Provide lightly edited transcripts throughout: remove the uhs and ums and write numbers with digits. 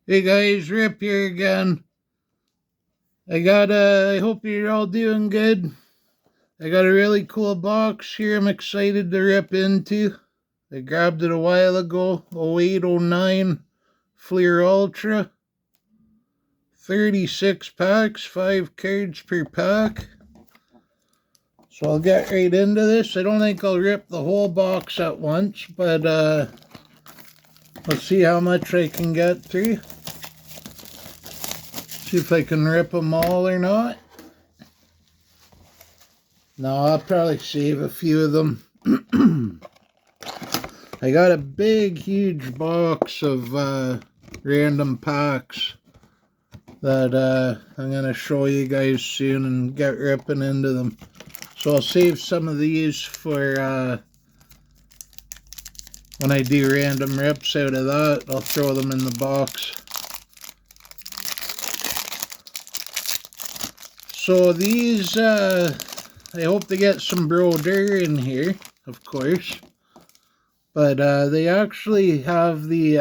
Hey guys, Rip here again. I hope you're all doing good. I got a really cool box here I'm excited to rip into. I grabbed it a while ago, 0809 Fleer Ultra. 36 packs, 5 cards per pack. So I'll get right into this. I don't think I'll rip the whole box at once, but let's see how much I can get through. See if I can rip them all or not. No, I'll probably save a few of them. I got a big, huge box of random packs that I'm going to show you guys soon and get ripping into them. So I'll save some of these for when I do random rips out of that. I'll throw them in the box. So these, I hope to get some Brodeur in here, of course. But they actually have the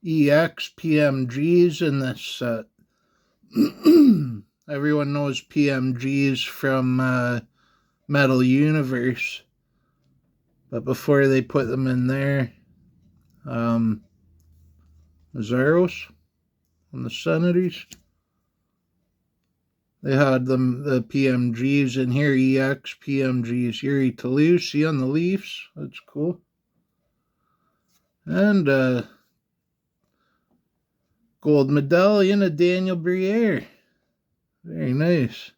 EX PMGs in this set. Everyone knows PMGs from Metal Universe. But before they put them in there, Zaros on the Senators, they had the PMGs in here, EX PMGs. Yuri Toulouse on the Leafs, that's cool. And gold medallion of Daniel Briere. Very nice.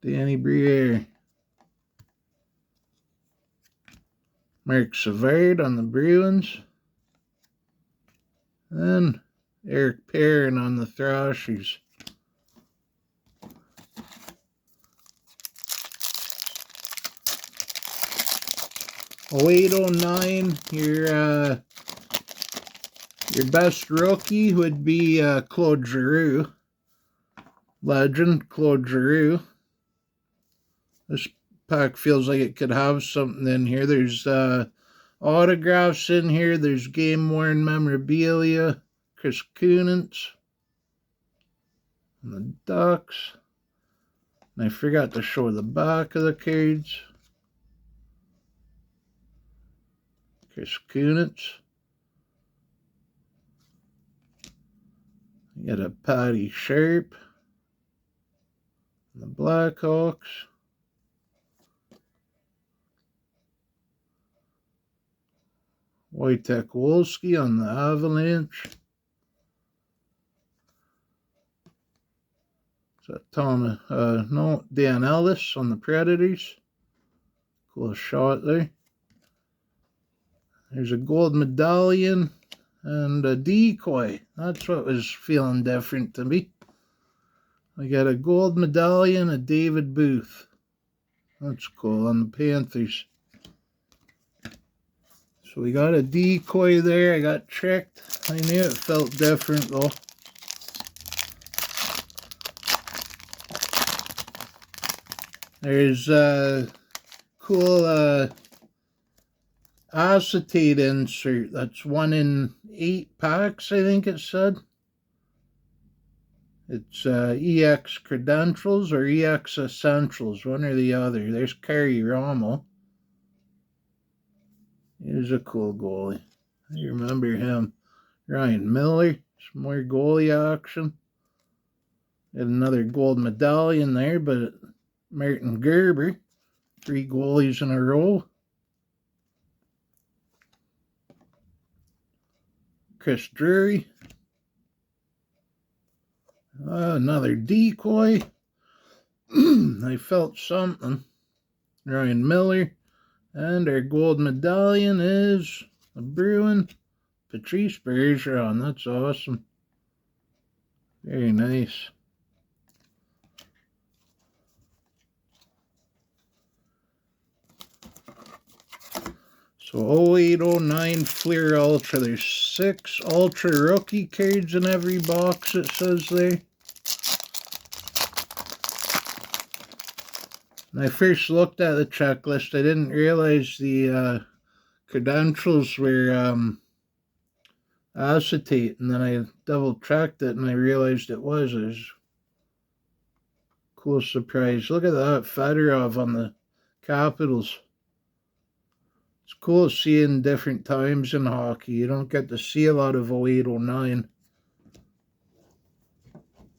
Danny Briere. Mark Savard on the Bruins. And Eric Perrin on the Thrashers. Oh, 0809, your best rookie would be Claude Giroux. Legend, Claude Giroux. This pack feels like it could have something in here. There's autographs in here. There's game-worn memorabilia. Chris Kunitz. And the Ducks. And I forgot to show the back of the cards. Chris Kunitz. You got a Patty Sharp. The Blackhawks. Wojtek Wolski on the Avalanche. Is that Dan Ellis on the Predators. Cool shot there. There's a gold medallion and a decoy. That's what was feeling different to me. I got a gold medallion of David Booth. That's cool on the Panthers. So we got a decoy there. I got tricked. I knew it felt different though. There's a cool acetate insert. That's 1 in 8 packs, I think it said. It's EX Credentials or EX Essentials, one or the other. There's Kari Rommel. He's a cool goalie. I remember him. Ryan Miller, some more goalie action. Got another gold medallion there, but Martin Gerber, 3 goalies in a row. Chris Drury. Another decoy. I felt something. Ryan Miller. And our gold medallion is a Bruin, Patrice Bergeron. That's awesome. Very nice. So 0809 Fleer Ultra. There's 6 Ultra rookie cards in every box, it says there. When I first looked at the checklist, I didn't realize the credentials were acetate, and then I double checked it and I realized it was. It was a cool surprise. Look at that Fedorov on the Capitals. It's cool seeing different times in hockey. You don't get to see a lot of 08, 09.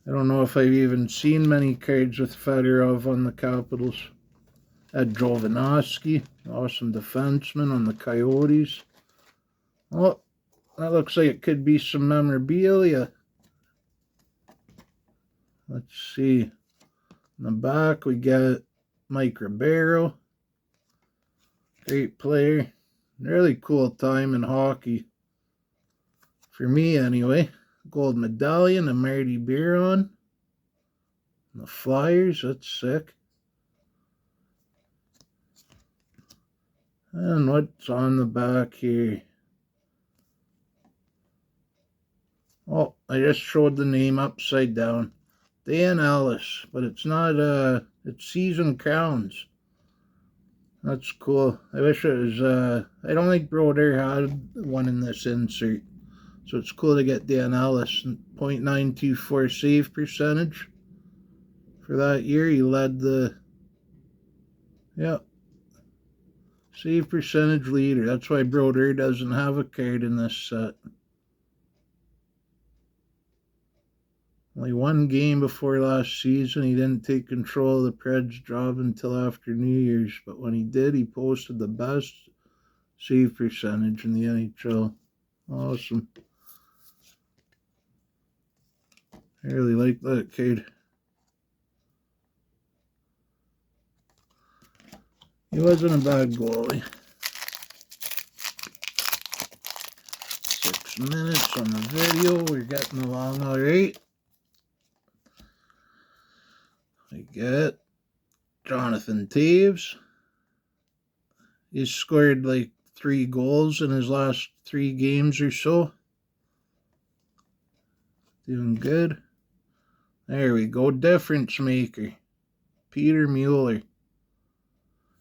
I don't know if I've even seen many cards with Fedorov on the Capitals. Ed Jovanovski, awesome defenseman on the Coyotes. Oh, that looks like it could be some memorabilia. Let's see. In the back, we got Mike Ribeiro. Great player. Really cool time in hockey. For me, anyway. Gold medallion and Marty Biron. The Flyers, that's sick. And what's on the back here? Oh, I just showed the name upside down. Dan Ellis, but it's not, it's Season Crowns. That's cool. I wish it was, I don't think Brodeur had one in this insert. So it's cool to get Dan Ellis. 0.924 save percentage. For that year, he led the, save percentage leader. That's why Brodeur doesn't have a card in this set. Only one game before last season, he didn't take control of the Preds job until after New Year's. But when he did, he posted the best save percentage in the NHL. Awesome. I really like that kid. He wasn't a bad goalie. 6 minutes on the video. We're getting along all right. We get Jonathan Toews. He's scored like 3 goals in his last 3 games or so. Doing good. There we go. Difference maker. Peter Mueller.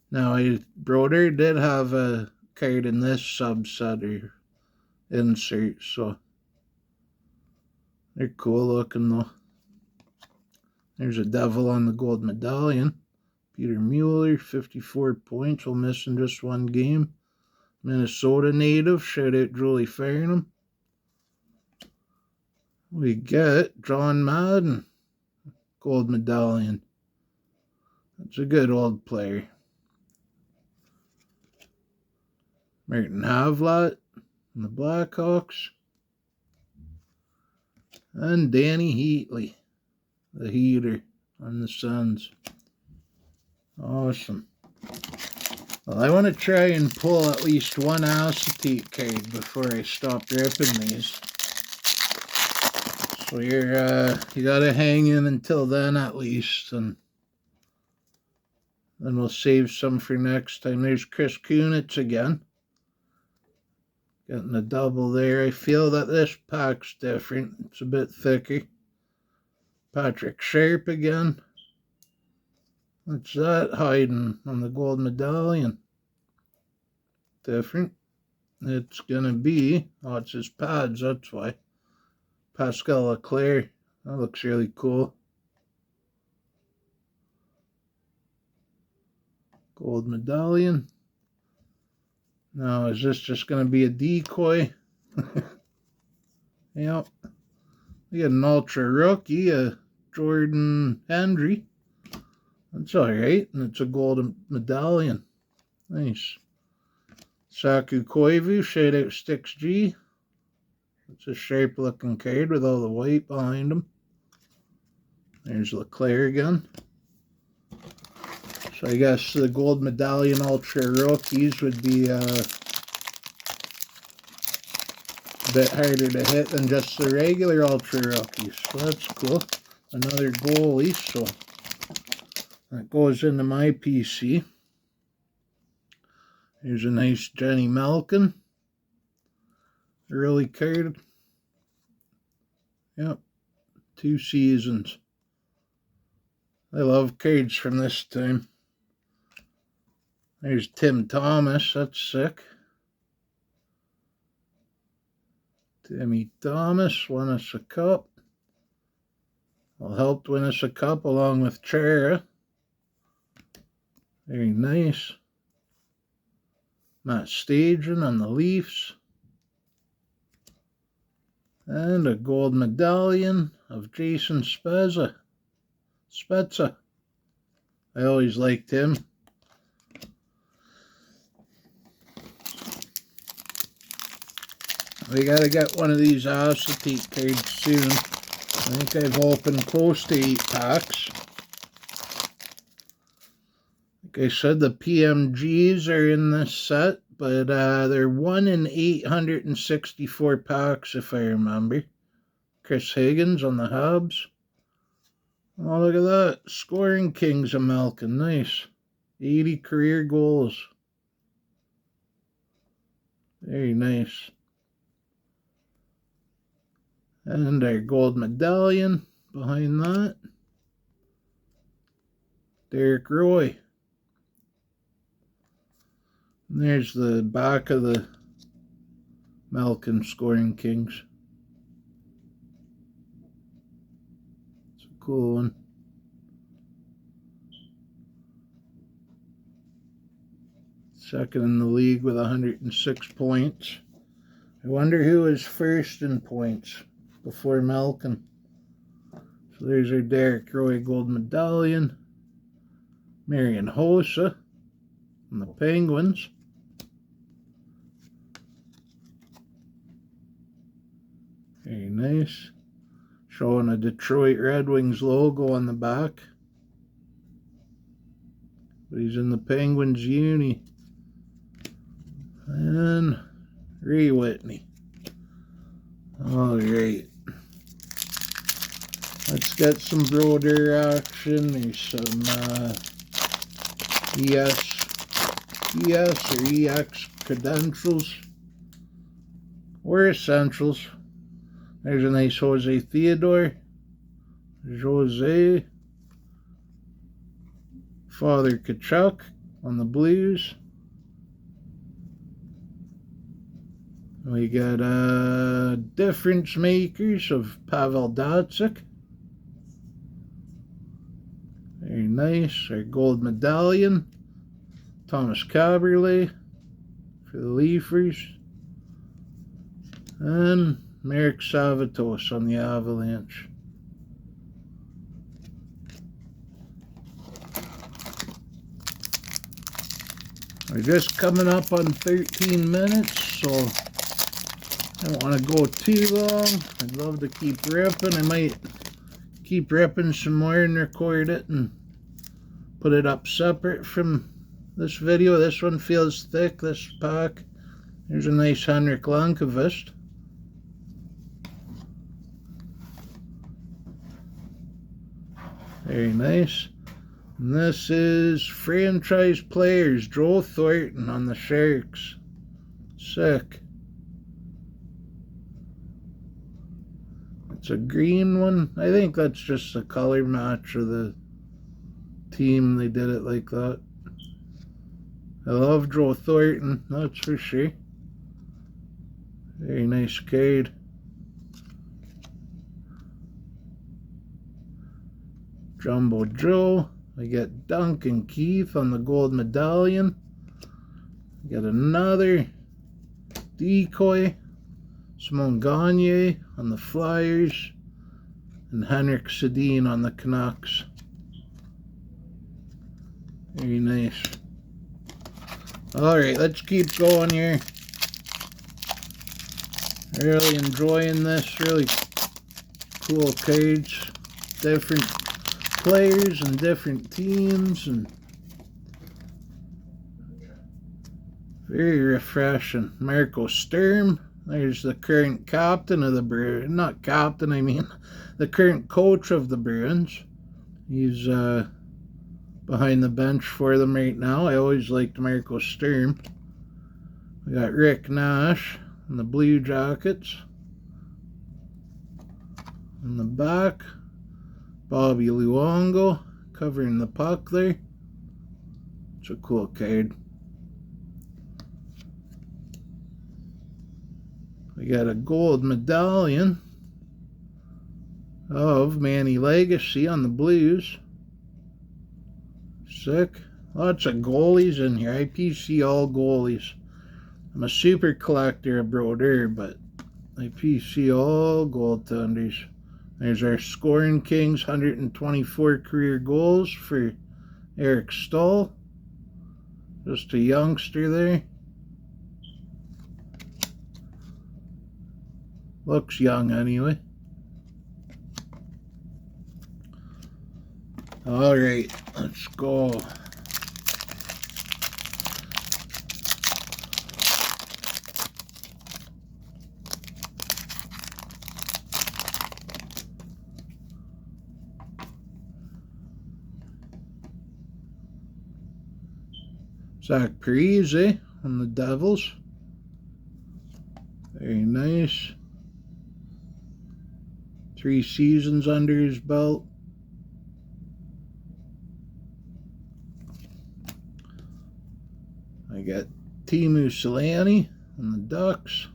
Now, Brodeur did have a card in this subset or insert, so they're cool looking though. There's a devil on the gold medallion. Peter Mueller, 54 points, will miss in just 1 game. Minnesota native, shout out Julie Farnham. We get John Madden, gold medallion. That's a good old player. Martin Havlat and the Blackhawks. And Danny Heatley, the heater on the Suns. Awesome. Well, I want to try and pull at least one acetate card before I stop ripping these. So you gotta hang in until then at least, and then we'll save some for next time. There's Chris Kunitz again. Getting a double there. I feel that this pack's different. It's a bit thicker. Patrick Sharp again. What's that hiding on the gold medallion? Different. It's gonna be, oh, it's his pads, that's why. Pascal Leclerc. That looks really cool. Gold medallion. Now, is this just going to be a decoy? Yep. We got an ultra rookie, a Jordan Hendry. That's alright. And it's a golden medallion. Nice. Saku Koivu, shout out Sticks G. It's a sharp looking card with all the white behind him. There's Leclerc again. So I guess the gold medallion ultra rookies would be a bit harder to hit than just the regular ultra rookies. So that's cool. Another goalie, so that goes into my PC. Here's a nice Jenny Malkin. Early card. Yep. 2 seasons. I love cards from this time. There's Tim Thomas. That's sick. Timmy Thomas won us a cup. Well, helped win us a cup along with Chara. Very nice. Matt Stajan on the Leafs. And a gold medallion of Jason Spezza. I always liked him. We gotta get one of these acetate cards soon. I think I've opened close to 8 packs. Like I said, the PMGs are in this set, but they're 1 in 864 packs if I remember. Chris Higgins on the Habs. Oh, look at that. Scoring Kings of Malkin. Nice. 80 career goals. Very nice. And our gold medallion behind that. Derek Roy. And there's the back of the Malkin Scoring Kings. It's a cool one. Second in the league with 106 points. I wonder who is first in points before Malkin. So there's our Derek Roy gold medallion. Marian Hossa and the Penguins. Very nice. Showing a Detroit Red Wings logo on the back. But he's in the Penguins uni. And Ray Whitney. Alright. Let's get some Brodeur action. There's some ES or EX credentials or essentials. There's a nice Jose Theodore. Jose. Father Tkachuk on the Blues. We got difference makers of Pavel Datsyuk. Very nice. Our gold medallion. Thomas Kaberle for the Leafers. And Marek Savatos on the Avalanche. We're just coming up on 13 minutes, so I don't want to go too long. I'd love to keep ripping. I might keep ripping some more and record it and put it up separate from this video. This one feels thick, this pack. There's a nice Henrik Lundqvist. Very nice. And this is franchise players, Joe Thornton on the Sharks. Sick. It's a green one. I think that's just a color match of the team. They did it like that. I love Joe Thornton, that's for sure. Very nice card. Jumbo Joe. We get Duncan Keith on the gold medallion. We got another decoy. Simon Gagne on the Flyers. And Henrik Sedin on the Canucks. Very nice. Alright, let's keep going here. Really enjoying this. Really cool cards. Different players and different teams, and very refreshing. Marco Sturm, there's the current captain of the Bruins. Not captain, I mean the current coach of the Bruins. He's behind the bench for them right now. I always liked Marco Sturm. We got Rick Nash and the Blue Jackets. In the back, Bobby Luongo covering the puck there. It's a cool card. We got a gold medallion of Manny Legace on the Blues. Sick. Lots of goalies in here. IPC all goalies. I'm a super collector of Brodeur, but IPC all goaltenders. There's our Scoring Kings, 124 career goals for Eric Stahl. Just a youngster there. Looks young anyway. Alright, let's go. Zach Parise on the Devils. Very nice. 3 seasons under his belt. I got Teemu Selanne on the Ducks.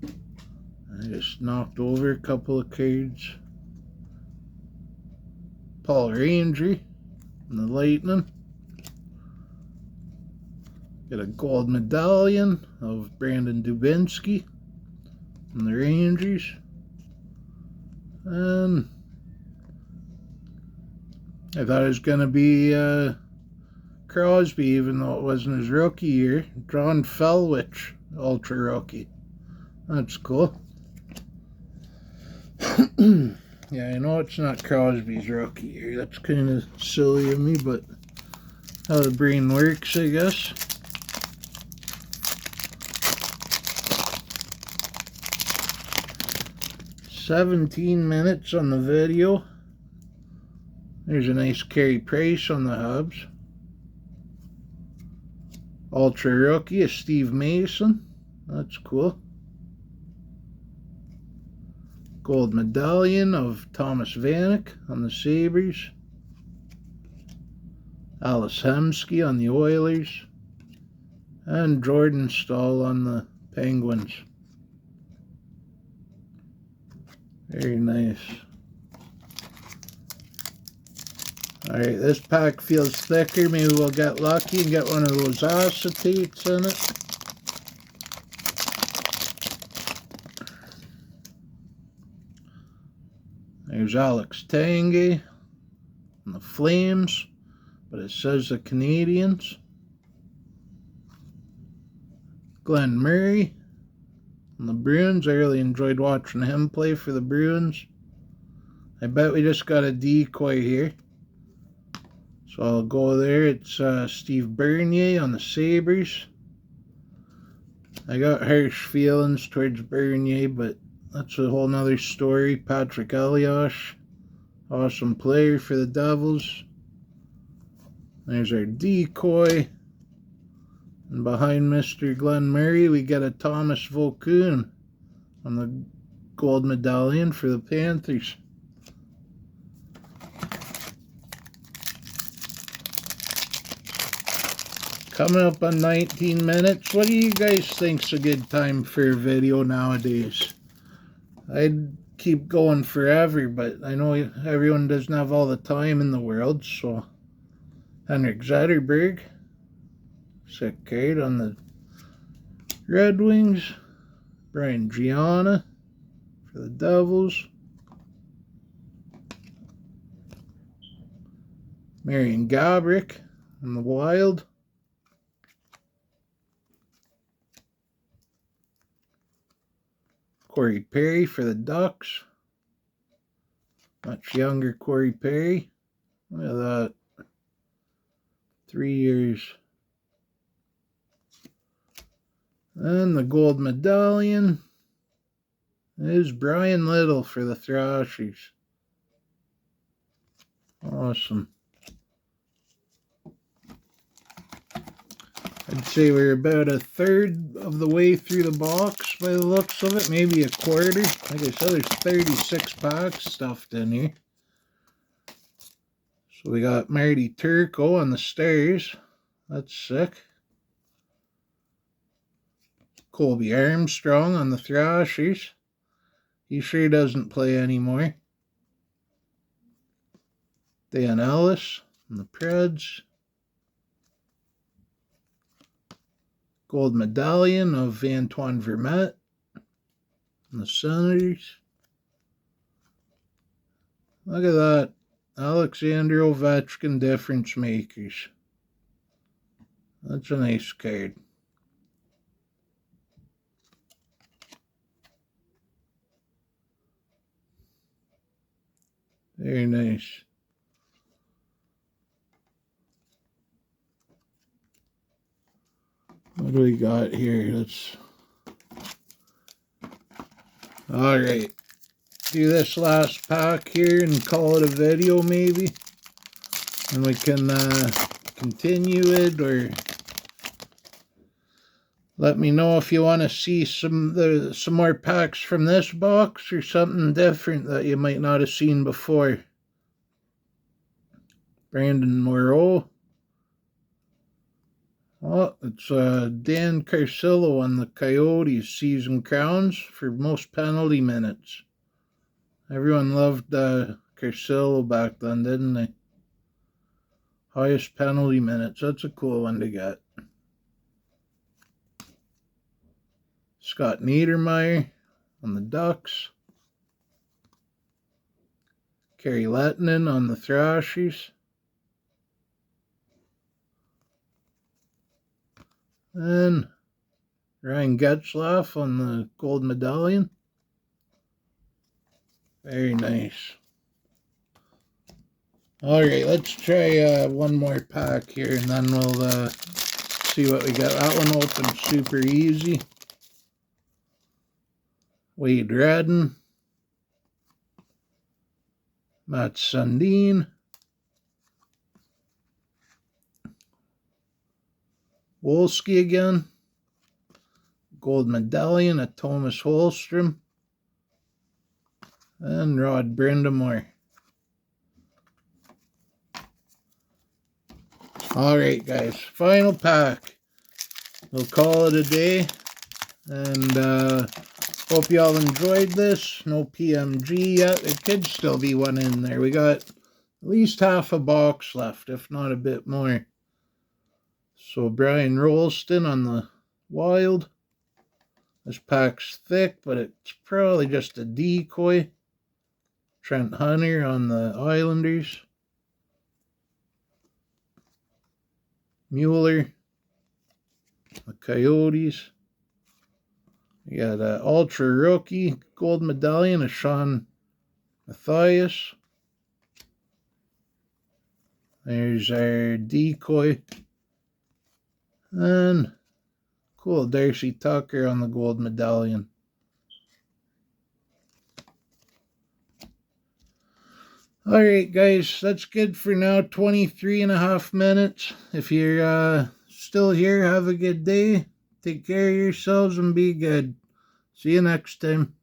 I just knocked over a couple of cards. Paul Ranger on the Lightning. Got a gold medallion of Brandon Dubinsky on the Rangers. And I thought it was going to be Crosby, even though it wasn't his rookie year. John Felwich, ultra rookie. That's cool. Yeah, I know it's not Crosby's rookie year. That's kind of silly of me, but how the brain works, I guess. $17 on the video. There's a nice Carey Price on the Hubs. Ultra rookie is Steve Mason. That's cool. Gold medallion of Thomas Vanek on the Sabres. Alice Hemsky on the Oilers. And Jordan Staal on the Penguins. Very nice. Alright, this pack feels thicker. Maybe we'll get lucky and get one of those acetates in it. There's Alex Tanguay on the Flames, but it says the Canadians. Glenn Murray on the Bruins. I really enjoyed watching him play for the Bruins. I bet we just got a decoy here. So I'll go there. It's Steve Bernier on the Sabres. I got harsh feelings towards Bernier, but that's a whole nother story. Patrick Elias, awesome player for the Devils. There's our decoy. And behind Mr. Glenn Murray, we got a Thomas Vokoun on the gold medallion for the Panthers. Coming up on 19 minutes. What do you guys think's a good time for a video nowadays? I'd keep going forever, but I know everyone doesn't have all the time in the world, so Henrik Zetterberg. Sick card on the Red Wings. Brian Gianna for the Devils. Marian Gaborik on the Wild. Corey Perry for the Ducks. Much younger Corey Perry. Look at that. 3 years. And the gold medallion is Brian Little for the Thrashers. Awesome. I'd say we're about a third of the way through the box by the looks of it. Maybe a quarter. Like I said, there's 36 packs stuffed in here. So we got Marty Turco on the Stars. That's sick. Colby Armstrong on the Thrashers. He sure doesn't play anymore. Dan Ellis on the Preds. Gold medallion of Antoine Vermette on the Senators. Look at that. Alexander Ovechkin difference makers. That's a nice card. Very nice. What do we got here? Let's... Alright. Do this last pack here and call it a video maybe. And we can continue it, or let me know if you want to see some more packs from this box or something different that you might not have seen before. Brandon Moreau. Oh, it's Dan Carcillo on the Coyotes season crowns for most penalty minutes. Everyone loved Carcillo back then, didn't they? Highest penalty minutes. That's a cool one to get. Scott Niedermayer on the Ducks. Kerry Lettinen on the Thrashers. And Ryan Getzlaf on the gold medallion. Very nice. Alright, let's try one more pack here and then we'll see what we got. That one opens super easy. Wade Redden. Matt Sundin. Wolski again. Gold medallion of Thomas Holmstrom. And Rod Brindamore. Alright guys, final pack. We'll call it a day. And hope y'all enjoyed this. No PMG yet. It could still be one in there. We got at least half a box left, if not a bit more. So Brian Rolston on the Wild. This pack's thick, but it's probably just a decoy. Trent Hunter on the Islanders. Mueller. The Coyotes. We got an ultra rookie gold medallion of Sean Matthias. There's our decoy. And cool Darcy Tucker on the gold medallion. Alright guys, that's good for now. 23.5 minutes. If you're still here, have a good day. Take care of yourselves and be good. See you next time.